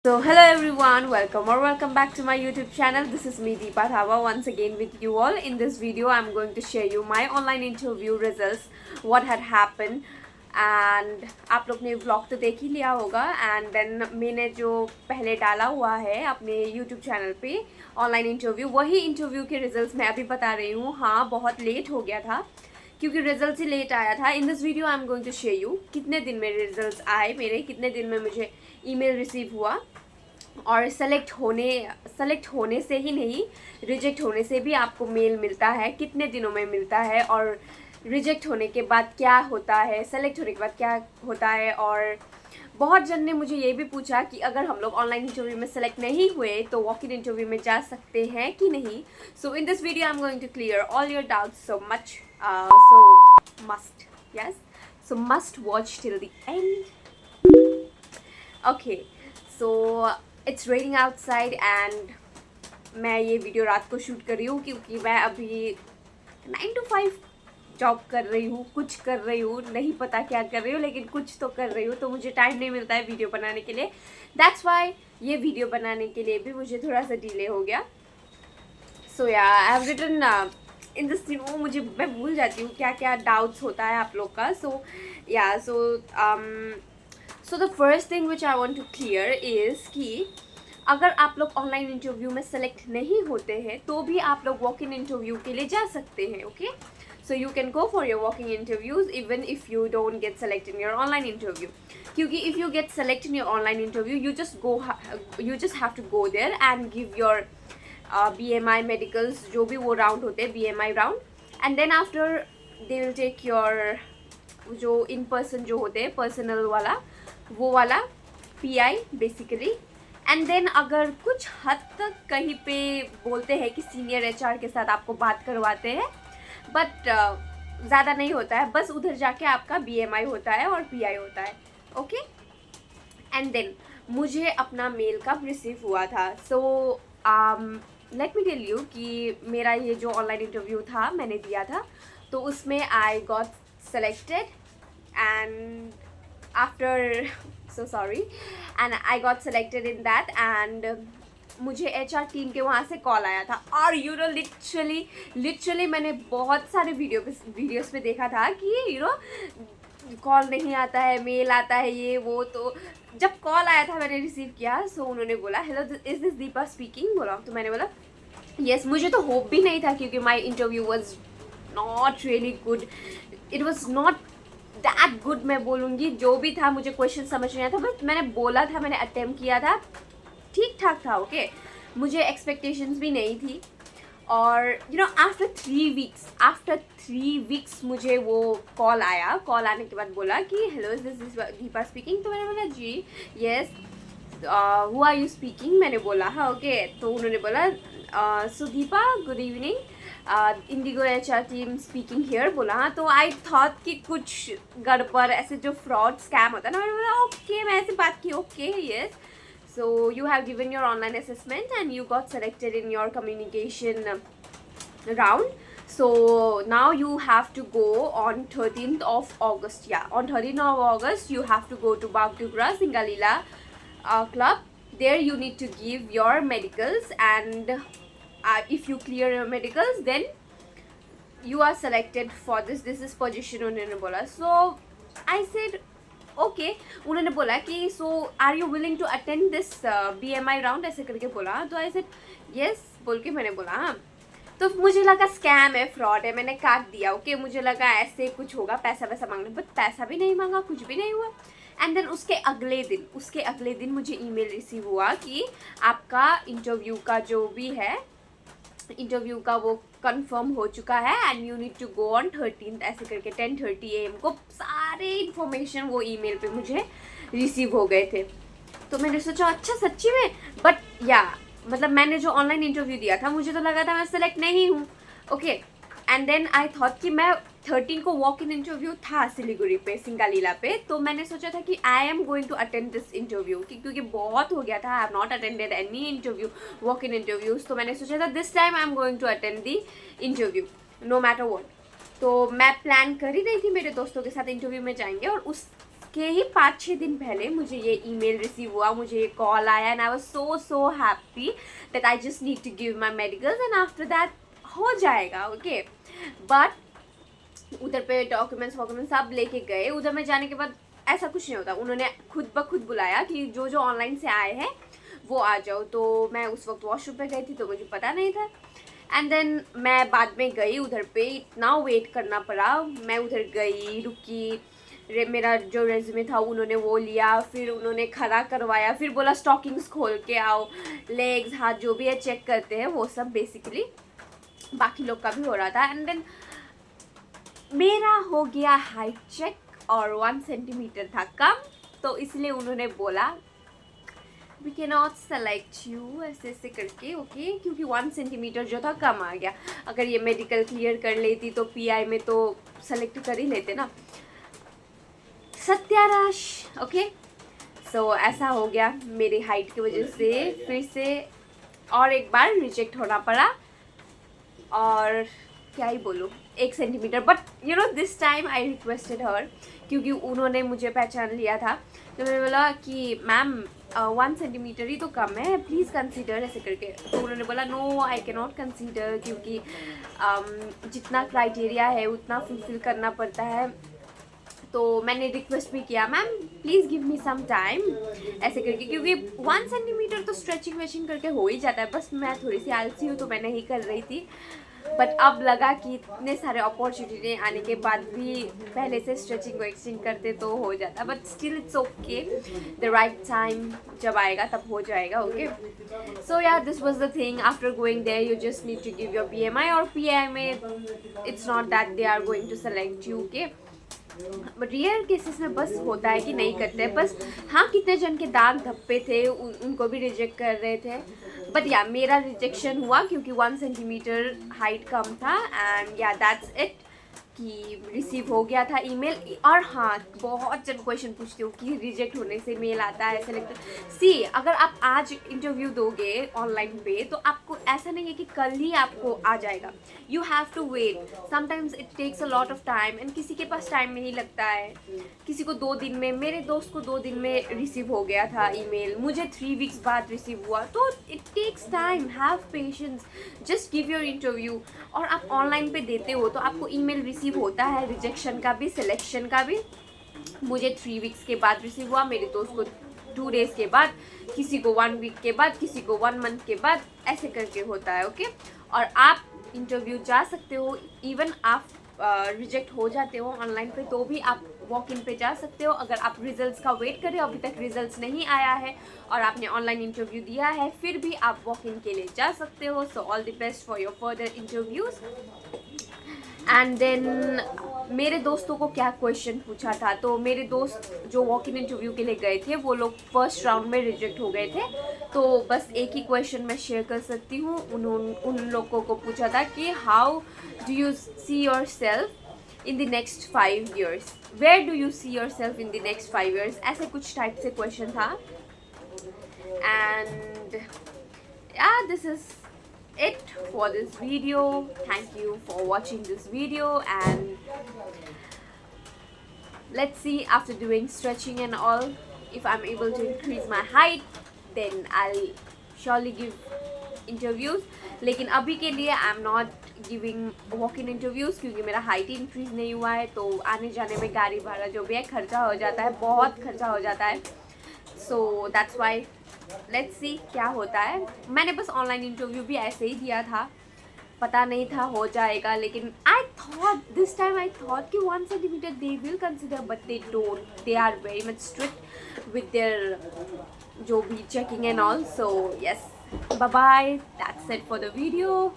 So hello everyone, welcome back to my YouTube channel. This is me Deepa Thava once again with you all. In this video I'm going to share you my online interview results, what had happened, and आप लोग ने vlog तो देख ही लिया होगा. And then मैंने जो पहले डाला हुआ है अपने YouTube चैनल पे ऑनलाइन इंटरव्यू, वही इंटरव्यू के रिजल्ट्स मैं अभी बता रही हूँ. हाँ, बहुत लेट हो गया था क्योंकि रिजल्ट ही लेट आया था. In this video I am going to share you कितने दिन में रिजल्ट्स आए मेरे, कितने दिन में मुझे ईमेल रिसीव हुआ, और सेलेक्ट होने से ही नहीं, रिजेक्ट होने से भी आपको मेल मिलता है, कितने दिनों में मिलता है, और रिजेक्ट होने के बाद क्या होता है, सेलेक्ट होने के बाद क्या होता है. और बहुत जन ने मुझे ये भी पूछा कि अगर हम लोग ऑनलाइन इंटरव्यू में सेलेक्ट नहीं हुए तो वॉक इन इंटरव्यू में जा सकते हैं कि नहीं. So in this video I am going to clear all your doubts so much. So must watch till the end. Okay, so it's raining outside and मैं ये वीडियो रात को शूट कर रही हूँ क्योंकि मैं अभी 9 to 5 जॉब कर रही हूँ, कुछ कर रही हूँ, नहीं पता क्या कर रही हूँ, लेकिन कुछ तो कर रही हूँ. तो मुझे टाइम नहीं मिलता है वीडियो बनाने के लिए. दैट्स वाई ये वीडियो बनाने के लिए भी मुझे थोड़ा सा डिले हो गया. So yeah I have written in this मैं भूल जाती हूँ क्या क्या डाउट्स होता है आप लोग का. So the first thing which I want to clear is कि अगर आप लोग ऑनलाइन इंटरव्यू में सेलेक्ट नहीं होते हैं तो भी आप लोग वॉक इन इंटरव्यू के लिए जा सकते हैं. Okay, so you can go for your walking interviews even if you don't get selected in your online interview. क्योंकि if you get selected in your online interview, you just have to go there and give your BMI medicals, जो भी वो round होते हैं BMI round, and then after they will take your जो in person जो होते हैं personal वाला, वो वाला PI बेसिकली. एंड देन अगर कुछ हद तक कहीं पे बोलते हैं कि सीनियर HR के साथ आपको बात करवाते हैं, बट ज़्यादा नहीं होता है, बस उधर जाके आपका BMI होता है और PI होता है. ओके, एंड देन मुझे अपना मेल कब रिसीव हुआ था. So let me tell you कि मेरा ये जो ऑनलाइन इंटरव्यू था मैंने दिया था, तो उसमें I got selected and after and I got selected in that, and मुझे HR टीम के वहाँ से कॉल आया था. और लिटरली मैंने बहुत सारे वीडियोस पे देखा था कि कॉल नहीं आता है, मेल आता है, ये वो. तो जब कॉल आया था मैंने रिसीव किया. सो उन्होंने बोला hello is this Deepa speaking, बोला. तो मैंने बोला येस. मुझे तो होप भी नहीं था क्योंकि my interview was not really good. It was not that good मैं बोलूँगी. जो भी था मुझे क्वेश्चन समझ नहीं आया था, बट मैंने बोला था, मैंने अटेम्प्ट किया था, ठीक ठाक था. ओके, मुझे एक्सपेक्टेशंस भी नहीं थी. और आफ्टर 3 weeks मुझे वो कॉल आया. कॉल आने के बाद बोला कि hello is this Deepa speaking. तो मैंने बोला जी yes. Who are you speaking, मैंने बोला हाँ. ओके, तो उन्होंने बोला so Deepa good evening, IndiGo HR team speaking here, बोला हाँ. तो आई थॉट कि कुछ गड़बड़, ऐसे जो फ्रॉड स्कैम होता है ना. मैंने बोला ओके, मैं ऐसे बात की. Okay yes, so you have given your online assessment and you got selected in your communication round. So now you have to go on 13th of August. Yeah, on 13th of August you have to go to Bagdogra Singalila club. There you need to give your medicals, and if you clear your medicals then you are selected for this is position उन्होंने बोला. So I said okay. उन्होंने बोला कि so are you willing to attend this BMI round, ऐसे करके बोला. तो I said yes बोल के मैंने बोला हाँ. तो मुझे लगा स्कैम है, फ्रॉड है, मैंने काट दिया. ओके, मुझे लगा ऐसे कुछ होगा, पैसा वैसा मांगना, बट पैसा भी नहीं मांगा, कुछ भी नहीं हुआ. एंड देन उसके अगले दिन मुझे ईमेल रिसीव हुआ कि आपका इंटरव्यू का जो भी है, इंटरव्यू का वो कंफर्म हो चुका है and you need to go on 13th, ऐसे करके 10:30 AM को सारे इन्फॉर्मेशन वो ईमेल पे मुझे रिसीव हो गए थे. तो मैंने सोचा अच्छा सच्ची में, बट मतलब मैंने जो ऑनलाइन इंटरव्यू दिया था मुझे तो लगा था मैं सेलेक्ट नहीं हूँ. Okay, and then I thought कि मैं 13 को वॉक इन इंटरव्यू था सिलीगुड़ी पे, सिंगालीला पे. तो मैंने सोचा था कि I am going to attend this interview क्योंकि बहुत हो गया था. I have not attended any interview, walk in interviews. तो मैंने सोचा था this time I am going to attend the interview no matter what. तो मैं प्लान कर ही रही थी मेरे दोस्तों के साथ इंटरव्यू में जाएंगे, और उस उसके ही 5-6 दिन पहले मुझे ये ईमेल रिसीव हुआ, मुझे ये कॉल आया and I was so happy that I just need to give my medicals and after that हो जाएगा, ओके। बट उधर पे डॉक्यूमेंट्स वॉक्यूमेंट्स सब लेके गए। उधर में जाने के बाद ऐसा कुछ नहीं होता, उन्होंने खुद ब खुद बुलाया कि जो जो ऑनलाइन से आए हैं वो आ जाओ। तो मैं उस वक्त वॉशरूम पे गई थी तो मुझे पता नहीं था। एंड देन मैं बाद में गई उधर पे, इतना वेट करना पड़ा। मैं उधर गई, रुकी, मेरा जो रेज्यूमे था उन्होंने वो लिया, फिर उन्होंने खड़ा करवाया, फिर बोला स्टॉकिंग्स खोल के आओ, लेग्स हाथ जो भी है चेक करते हैं वो सब, बेसिकली बाकी लोग का भी हो रहा था। एंड देन मेरा हो गया हाइट चेक और 1 सेंटीमीटर था कम, तो इसलिए उन्होंने बोला we can not select you, ऐसे ऐसे करके, ओके, क्योंकि 1 सेंटीमीटर जो था कम आ गया। अगर ये मेडिकल क्लियर कर लेती तो पीआई में तो सेलेक्ट कर ही लेते ना। सत्यानाश, ओके। सो ऐसा हो गया मेरी हाइट की वजह से, फिर से और एक बार रिजेक्ट होना पड़ा। और क्या ही बोलूँ, 1 centimetre. But you know this time I requested हर, क्योंकि उन्होंने मुझे पहचान लिया था। तो मैंने बोला कि मैम 1 सेंटीमीटर ही तो कम है, प्लीज़ कंसीडर, ऐसे करके। तो उन्होंने बोला no I can not consider, क्योंकि जितना क्राइटेरिया है उतना फुलफिल करना पड़ता है। तो मैंने रिक्वेस्ट भी किया ma'am please give me some time, ऐसे करके, क्योंकि 1 सेंटीमीटर तो स्ट्रेचिंग वेचिंग करके हो ही जाता है। बस मैं थोड़ी सी आलसी हूँ तो मैं नहीं कर रही थी। बट अब लगा कि इतने सारे अपॉर्चुनिटी आने के बाद भी पहले से स्ट्रेचिंग को एक्सटेंड करते तो हो जाता, but still it's okay, the right time जब आएगा तब हो जाएगा, okay. So yeah this was the thing, after going there you just need to give your PMI, और पीएमआई में it's not that they are going to select you, okay. But rare cases में बस होता है कि नहीं करते बस। हाँ, कितने जन के दाग धब्बे थे उनको भी रिजेक्ट कर रहे थे। बट या मेरा रिजेक्शन हुआ क्योंकि 1 सेंटीमीटर हाइट कम था। एंड या दैट्स इट, कि रिसीव हो गया था ईमेल। और हाँ, बहुत जन क्वेश्चन पूछते हो कि रिजेक्ट होने से मेल आता है सेलेक्ट। सी, अगर आप आज इंटरव्यू दोगे ऑनलाइन पे तो आपको ऐसा नहीं है कि कल ही आपको आ जाएगा। You have to wait, sometimes it takes a lot of time. And किसी के पास टाइम नहीं लगता है, किसी को 2 दिन में, मेरे दोस्त को 2 दिन में रिसीव हो गया था ईमेल, मुझे 3 वीक्स बाद रिसीव हुआ। तो it takes time, have patience, just give your interview. और आप ऑनलाइन पे देते हो तो आपको ईमेल रिसीव होता है, रिजेक्शन का भी, सिलेक्शन का भी। मुझे 3 वीक्स के बाद रिसीव हुआ, मेरे दोस्त को 2 डेज़ के बाद, किसी को 1 वीक के बाद, किसी को 1 मंथ के बाद, ऐसे करके होता है, ओके। और आप इंटरव्यू जा सकते हो, इवन आप रिजेक्ट हो जाते हो ऑनलाइन पे तो भी आप वॉक इन पे जा सकते हो। अगर आप रिजल्ट्स का वेट कर रहे हो, अभी तक रिजल्ट्स नहीं आया है और आपने ऑनलाइन इंटरव्यू दिया है, फिर भी आप वॉक इन के लिए जा सकते हो। So all the best for your further interviews. And then मेरे दोस्तों को क्या क्वेश्चन पूछा था, तो मेरे दोस्त जो वॉक इन इंटरव्यू के लिए गए थे वो लोग फर्स्ट राउंड में रिजेक्ट हो गए थे। तो बस एक ही क्वेश्चन मैं शेयर कर सकती हूँ। उन लोगों को पूछा था कि how do you see yourself in the next 5 years, where do you see yourself in the next 5 years, ऐसे कुछ टाइप से क्वेश्चन था। एंड या this is it for this video. Thank you for watching this video, and let's see after doing stretching and all, if I'm able to increase my height, then I'll surely give interviews. लेकिन अभी के लिए I'm not giving walk-in interviews क्योंकि मेरा height ही increase नहीं हुआ है। तो आने जाने में गाड़ी भाड़ा जो भी है खर्चा हो जाता है, बहुत खर्चा हो जाता है। So that's why let's see क्या होता है। मैंने बस ऑनलाइन इंटरव्यू भी ऐसे ही दिया था, पता नहीं था हो जाएगा, लेकिन I thought this time, I thought कि 1 centimetre they will consider, but they don't, they are very much strict with their जो भी checking and all. So yes, bye bye, that's it for the video.